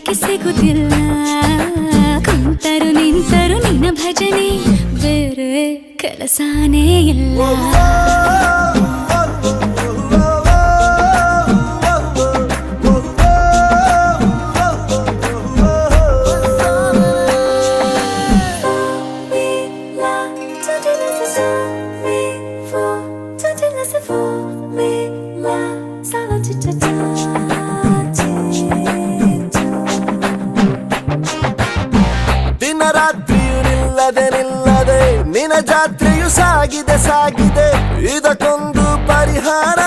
ಯಾಕೆ ಸಿಗುತ್ತಿಲ್ಲ ಕುಂತರು ನಿಂತರು ನಿನ್ನ ಭಜನೆ ಬೇರೆ ಕೆಲಸನೇ ಇಲ್ಲ ದಿನ ರಾತ್ರಿಯು ನಿಲ್ಲದೆ ನಿನ್ನ ಜಾತ್ರೆಯು ಸಾಗಿದೆ ಇದಕ್ಕೊಂದು ಪರಿಹಾರ